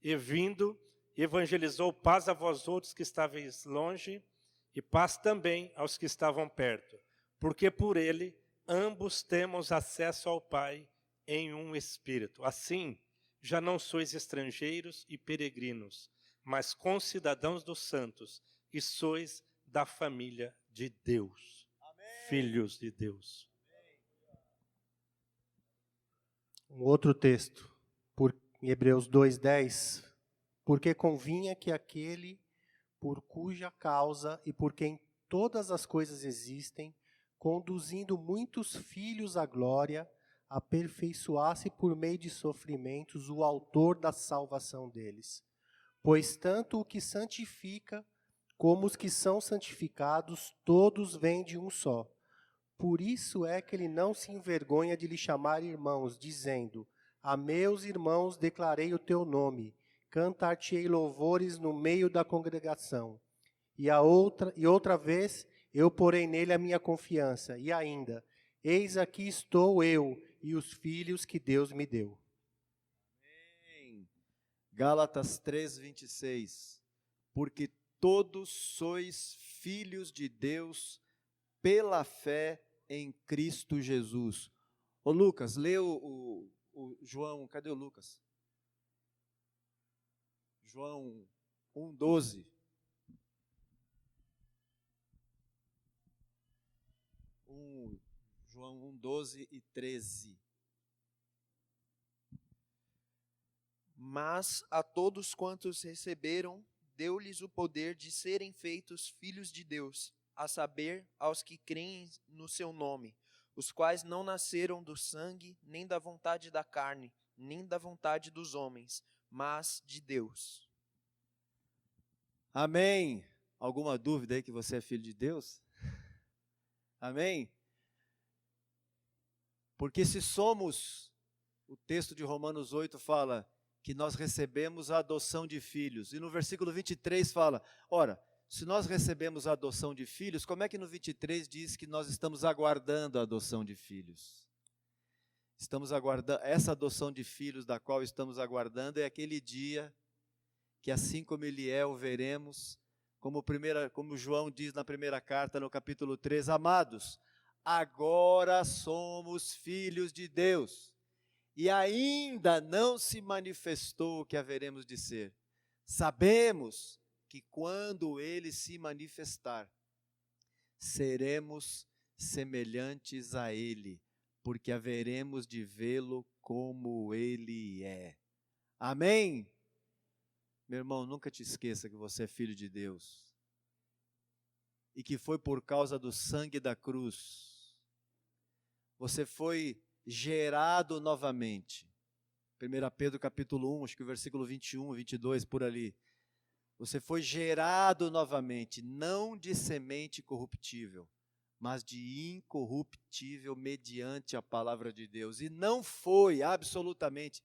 E vindo, evangelizou paz a vós outros que estáveis longe, e paz também aos que estavam perto, porque por ele ambos temos acesso ao Pai em um Espírito. Assim, já não sois estrangeiros e peregrinos, mas concidadãos dos santos, e sois da família de Deus. Amém. Filhos de Deus. Um outro texto, em Hebreus 2:10, porque convinha que aquele por cuja causa e por quem todas as coisas existem, conduzindo muitos filhos à glória, aperfeiçoasse por meio de sofrimentos o autor da salvação deles. Pois tanto o que santifica como os que são santificados, todos vêm de um só. Por isso é que ele não se envergonha de lhe chamar irmãos, dizendo: a meus irmãos declarei o teu nome, cantar-te-ei louvores no meio da congregação. E outra vez eu porei nele a minha confiança, e ainda, eis aqui estou eu e os filhos que Deus me deu. Amém. Gálatas 3:26, porque todos sois filhos de Deus pela fé em Cristo Jesus. Ô Lucas, lê o João, cadê o Lucas? João 1:12. João 1:12 e 13. Mas a todos quantos receberam, deu-lhes o poder de serem feitos filhos de Deus, a saber, aos que creem no seu nome, os quais não nasceram do sangue, nem da vontade da carne, nem da vontade dos homens, mas de Deus. Amém. Alguma dúvida aí que você é filho de Deus? Amém? Porque se somos, o texto de Romanos 8 fala que nós recebemos a adoção de filhos. E no versículo 23 fala, ora, se nós recebemos a adoção de filhos, como é que no 23 diz que nós estamos aguardando a adoção de filhos? Estamos aguardando, essa adoção de filhos da qual estamos aguardando é aquele dia que assim como Eliel veremos, como João diz na primeira carta, no capítulo 3, amados, agora somos filhos de Deus, e ainda não se manifestou o que haveremos de ser. Sabemos que quando Ele se manifestar, seremos semelhantes a Ele, porque haveremos de vê-lo como Ele é. Amém? Meu irmão, nunca te esqueça que você é filho de Deus, e que foi por causa do sangue da cruz, você foi gerado novamente. 1 Pedro capítulo 1, acho que o versículo 21, 22, por ali. Você foi gerado novamente, não de semente corruptível, mas de incorruptível mediante a palavra de Deus. E não foi absolutamente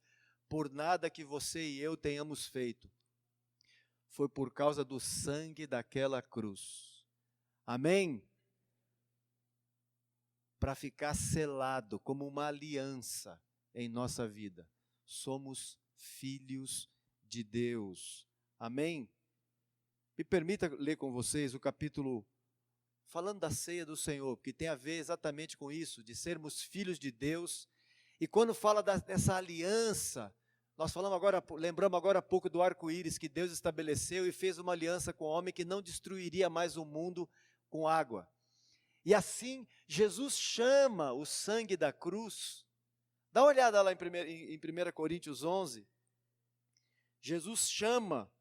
por nada que você e eu tenhamos feito. Foi por causa do sangue daquela cruz. Amém? Para ficar selado como uma aliança em nossa vida. Somos filhos de Deus. Amém? Me permita ler com vocês o capítulo, falando da ceia do Senhor, que tem a ver exatamente com isso, de sermos filhos de Deus. E quando fala dessa aliança, nós lembramos agora há pouco do arco-íris que Deus estabeleceu e fez uma aliança com o homem que não destruiria mais o mundo com água. E assim, Jesus chama o sangue da cruz. Dá uma olhada lá em 1 Coríntios 11. Jesus chama.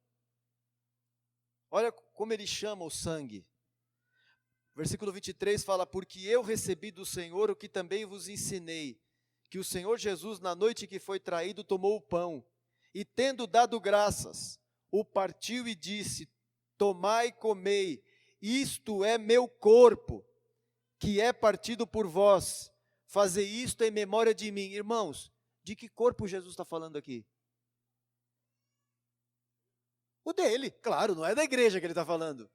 Olha como ele chama o sangue. Versículo 23 fala, porque eu recebi do Senhor o que também vos ensinei, que o Senhor Jesus, na noite que foi traído, tomou o pão, e tendo dado graças, o partiu e disse, tomai e comei, isto é meu corpo, que é partido por vós, fazei isto em memória de mim. Irmãos, de que corpo Jesus está falando aqui? O dele, claro, não é da igreja que ele está falando.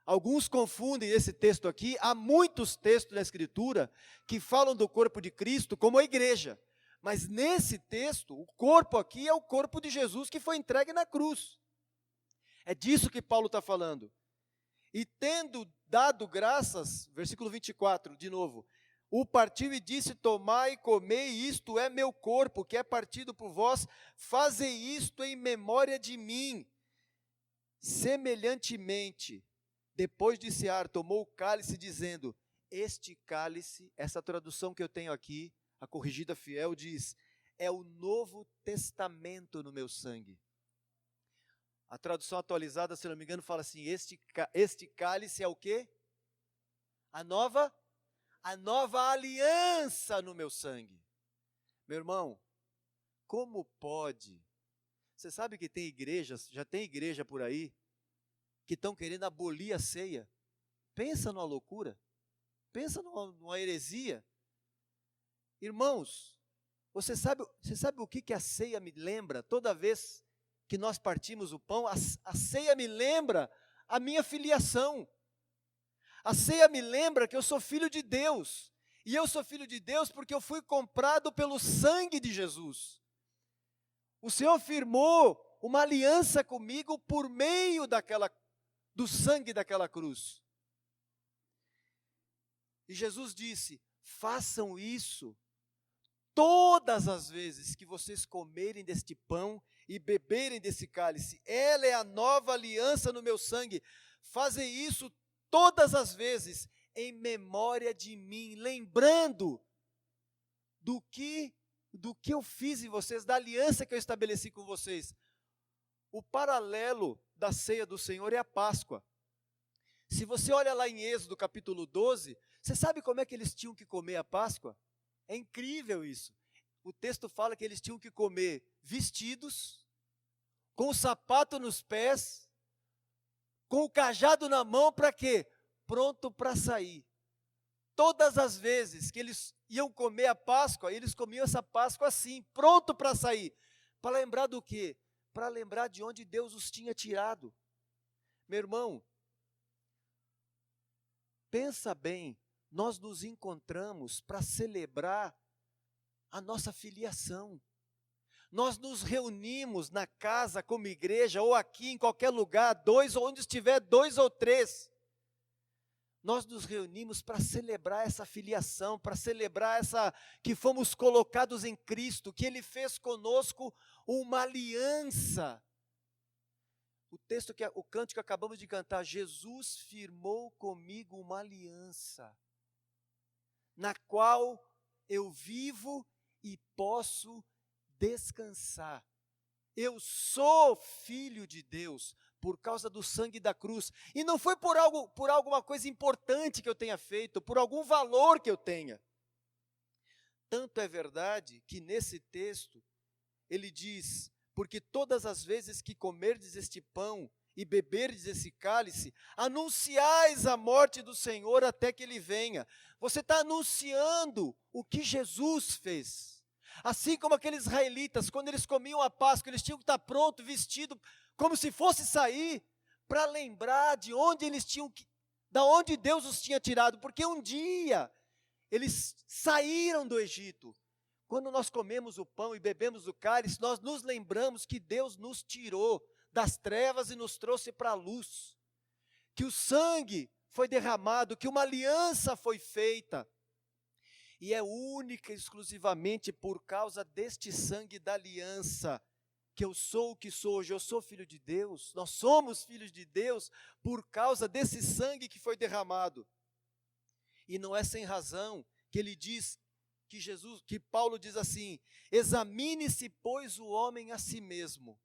Alguns confundem esse texto aqui, há muitos textos na Escritura que falam do corpo de Cristo como a igreja. Mas nesse texto, o corpo aqui é o corpo de Jesus que foi entregue na cruz. É disso que Paulo está falando. E tendo dado graças, versículo 24, de novo, o partiu e disse, tomai e comei, isto é meu corpo, que é partido por vós, fazei isto em memória de mim. Semelhantemente, depois de cear, tomou o cálice, dizendo, este cálice, essa tradução que eu tenho aqui, a corrigida fiel, diz, é o Novo Testamento no meu sangue. A tradução atualizada, se não me engano, fala assim, este cálice é o quê? A nova aliança no meu sangue. Meu irmão, como pode? Você sabe que tem igrejas, já tem igreja por aí, que estão querendo abolir a ceia. Pensa numa loucura. Pensa numa heresia. Irmãos, você sabe o que a ceia me lembra? Toda vez que nós partimos o pão, a ceia me lembra a minha filiação. A ceia me lembra que eu sou filho de Deus. E eu sou filho de Deus porque eu fui comprado pelo sangue de Jesus. O Senhor firmou uma aliança comigo por meio do sangue daquela cruz. E Jesus disse, façam isso todas as vezes que vocês comerem deste pão e beberem desse cálice. Ela é a nova aliança no meu sangue. Fazem isso todas as vezes em memória de mim, lembrando do que eu fiz em vocês, da aliança que eu estabeleci com vocês. O paralelo da ceia do Senhor é a Páscoa. Se você olha lá em Êxodo capítulo 12, você sabe como é que eles tinham que comer a Páscoa? É incrível isso. O texto fala que eles tinham que comer vestidos, com o sapato nos pés, com o cajado na mão, para quê? Pronto para sair. Todas as vezes que eles iam comer a Páscoa, eles comiam essa Páscoa assim, pronto para sair. Para lembrar do quê? Para lembrar de onde Deus os tinha tirado. Meu irmão, pensa bem, nós nos encontramos para celebrar a nossa filiação. Nós nos reunimos na casa como igreja, ou aqui em qualquer lugar, dois, ou onde estiver 2 ou 3. Nós nos reunimos para celebrar essa filiação, para celebrar que fomos colocados em Cristo, que Ele fez conosco uma aliança. O canto que acabamos de cantar, Jesus firmou comigo uma aliança, na qual eu vivo e posso descansar. Eu sou filho de Deus por causa do sangue da cruz. E não foi por alguma coisa importante que eu tenha feito, por algum valor que eu tenha. Tanto é verdade que nesse texto ele diz: porque todas as vezes que comerdes este pão e beberdes esse cálice, anunciais a morte do Senhor até que Ele venha. Você está anunciando o que Jesus fez. Assim como aqueles israelitas, quando eles comiam a Páscoa, eles tinham que estar pronto, vestido, como se fosse sair, para lembrar de onde da onde Deus os tinha tirado, porque um dia eles saíram do Egito. Quando nós comemos o pão e bebemos o cálice, nós nos lembramos que Deus nos tirou das trevas e nos trouxe para a luz, que o sangue foi derramado, que uma aliança foi feita, e é única e exclusivamente por causa deste sangue da aliança, que eu sou o que sou hoje. Eu sou filho de Deus, nós somos filhos de Deus, por causa desse sangue que foi derramado. E não é sem razão que ele diz, que Paulo diz assim: examine-se, pois, o homem a si mesmo,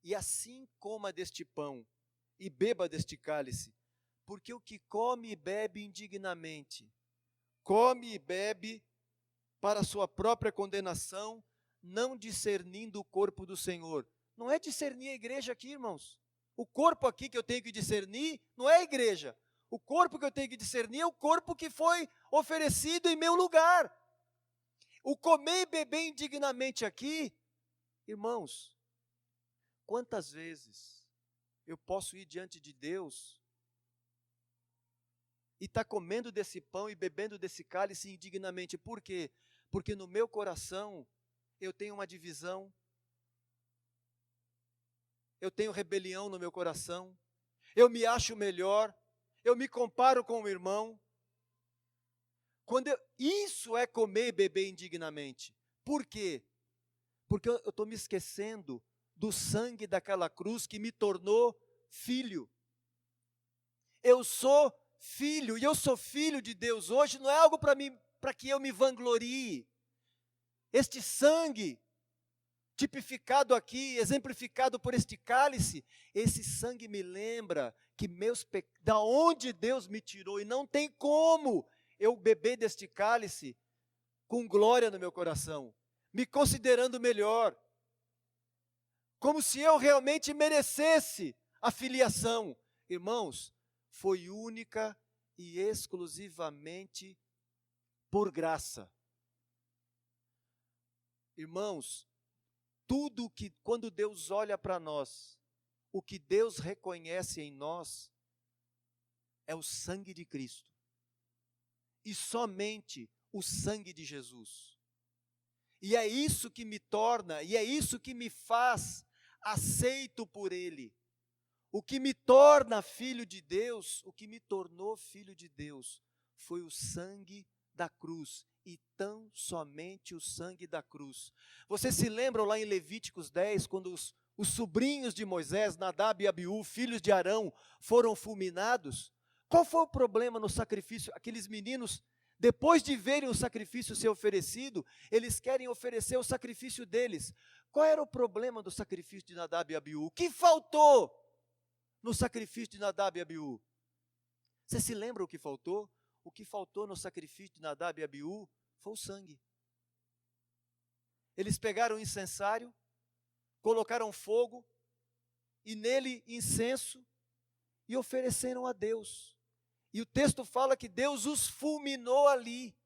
e assim coma deste pão, e beba deste cálice, porque o que come e bebe indignamente, come e bebe para a sua própria condenação, não discernindo o corpo do Senhor. Não é discernir a igreja aqui, irmãos. O corpo aqui que eu tenho que discernir não é a igreja. O corpo que eu tenho que discernir é o corpo que foi oferecido em meu lugar. O comer e beber indignamente aqui, irmãos, quantas vezes eu posso ir diante de Deus e estar comendo desse pão e bebendo desse cálice indignamente? Por quê? Porque no meu coração eu tenho uma divisão, eu tenho rebelião no meu coração, eu me acho melhor, eu me comparo com o irmão. Isso é comer e beber indignamente. Por quê? Porque eu estou me esquecendo do sangue daquela cruz que me tornou filho. Eu sou filho, e eu sou filho de Deus hoje, não é algo para que eu me vanglorie. Este sangue, tipificado aqui, exemplificado por este cálice, esse sangue me lembra que da onde Deus me tirou, e não tem como eu beber deste cálice com glória no meu coração, me considerando melhor, como se eu realmente merecesse a filiação. Irmãos, foi única e exclusivamente por graça. Irmãos, quando Deus olha para nós, o que Deus reconhece em nós é o sangue de Cristo. E somente o sangue de Jesus. E é isso que me torna, e é isso que me faz aceito por Ele. O que me torna filho de Deus, o que me tornou filho de Deus, foi o sangue da cruz, e tão somente o sangue da cruz. Vocês se lembram lá em Levíticos 10, quando os sobrinhos de Moisés, Nadab e Abiú, filhos de Arão, foram fulminados? Qual foi o problema no sacrifício? Aqueles meninos, depois de verem o sacrifício ser oferecido, eles querem oferecer o sacrifício deles. Qual era o problema do sacrifício de Nadab e Abiú? O que faltou no sacrifício de Nadab e Abiú? Você se lembra o que faltou? O que faltou no sacrifício de Nadab e Abiú foi o sangue. Eles pegaram o incensário, colocaram fogo, e nele incenso, e ofereceram a Deus. E o texto fala que Deus os fulminou ali,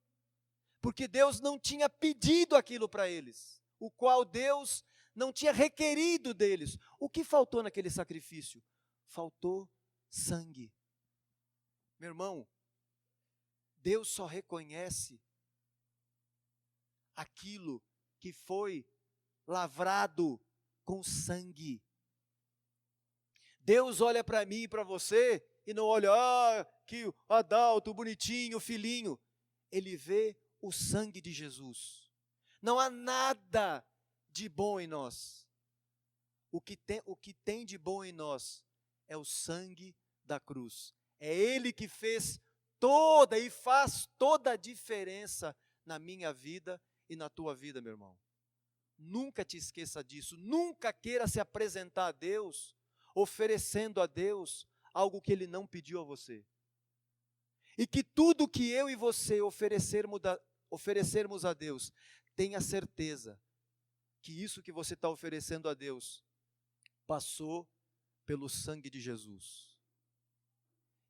porque Deus não tinha pedido aquilo para eles, o qual Deus não tinha requerido deles. O que faltou naquele sacrifício? Faltou sangue. Meu irmão, Deus só reconhece aquilo que foi lavrado com sangue. Deus olha para mim e para você e não olha, que Adalto, bonitinho, filhinho. Ele vê o sangue de Jesus. Não há nada de bom em nós. O que tem de bom em nós é o sangue da cruz. É Ele que fez toda e faz toda a diferença na minha vida e na tua vida, meu irmão. Nunca te esqueça disso. Nunca queira se apresentar a Deus oferecendo a Deus algo que Ele não pediu a você. E que tudo que eu e você oferecermos a Deus, tenha certeza que isso que você está oferecendo a Deus passou pelo sangue de Jesus.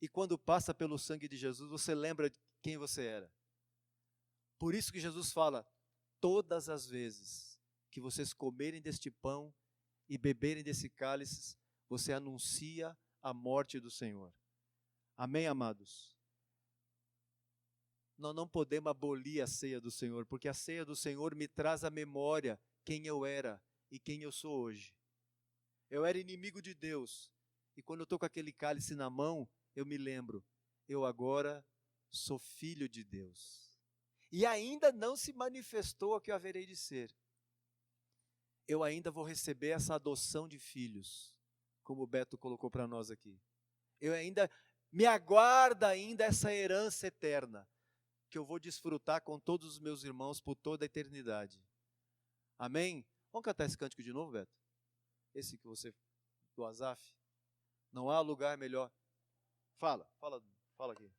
E quando passa pelo sangue de Jesus, você lembra de quem você era. Por isso que Jesus fala, todas as vezes que vocês comerem deste pão e beberem desse cálice, você anuncia a morte do Senhor. Amém, amados? Nós não podemos abolir a ceia do Senhor, porque a ceia do Senhor me traz à memória quem eu era e quem eu sou hoje. Eu era inimigo de Deus, e quando eu estou com aquele cálice na mão, eu me lembro, eu agora sou filho de Deus. E ainda não se manifestou o que eu haverei de ser. Eu ainda vou receber essa adoção de filhos, como o Beto colocou para nós aqui. Me aguarda ainda essa herança eterna, que eu vou desfrutar com todos os meus irmãos por toda a eternidade. Amém? Vamos cantar esse cântico de novo, Beto? Esse que você, do Asaf. Não há lugar melhor. Fala aqui.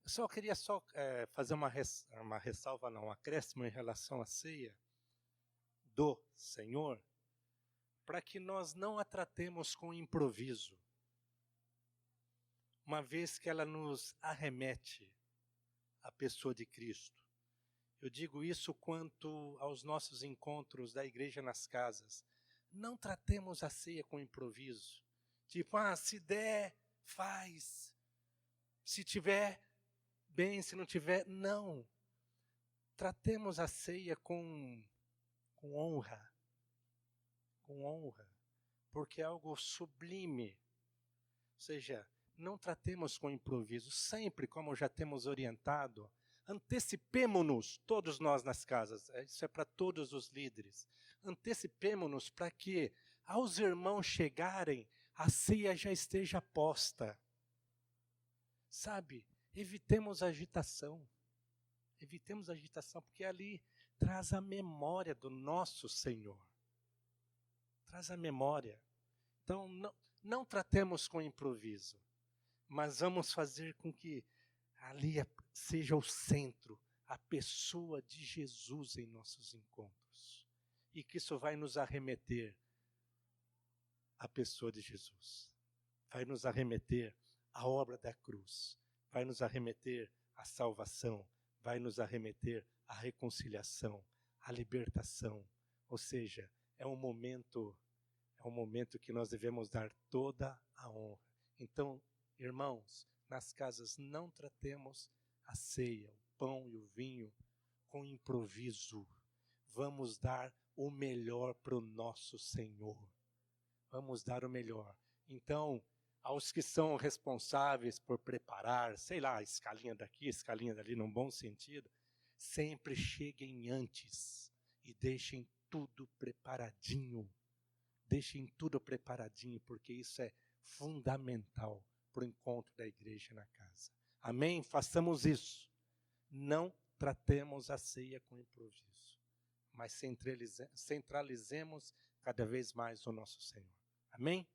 Eu só queria fazer uma ressalva, não, um acréscimo em relação à ceia do Senhor, para que nós não a tratemos com improviso, uma vez que ela nos arremete à pessoa de Cristo. Eu digo isso quanto aos nossos encontros da igreja nas casas. Não tratemos a ceia com improviso. Tipo, se der, faz. Se tiver, bem, se não tiver, não. Tratemos a ceia com honra. Com honra. Porque é algo sublime. Ou seja, não tratemos com improviso. Sempre, como já temos orientado, antecipemo-nos, todos nós nas casas, isso é para todos os líderes, antecipemo-nos para que, aos irmãos chegarem, a ceia já esteja posta. Sabe, evitemos agitação, porque ali traz a memória do nosso Senhor. Traz a memória. Então, não tratemos com improviso, mas vamos fazer com que ali seja o centro, a pessoa de Jesus em nossos encontros. E que isso vai nos arremeter à pessoa de Jesus. Vai nos arremeter à obra da cruz. Vai nos arremeter à salvação. Vai nos arremeter à reconciliação, à libertação. Ou seja, é um momento que nós devemos dar toda a honra. Então, irmãos, nas casas não tratemos a ceia, o pão e o vinho com improviso. Vamos dar o melhor para o nosso Senhor. Vamos dar o melhor. Então, aos que são responsáveis por preparar, sei lá, escalinha daqui, escalinha dali, num bom sentido, sempre cheguem antes e deixem tudo preparadinho. Deixem tudo preparadinho, porque isso é fundamental para o encontro da igreja na casa. Amém? Façamos isso. Não tratemos a ceia com improviso, mas centralizemos cada vez mais o nosso Senhor. Amém?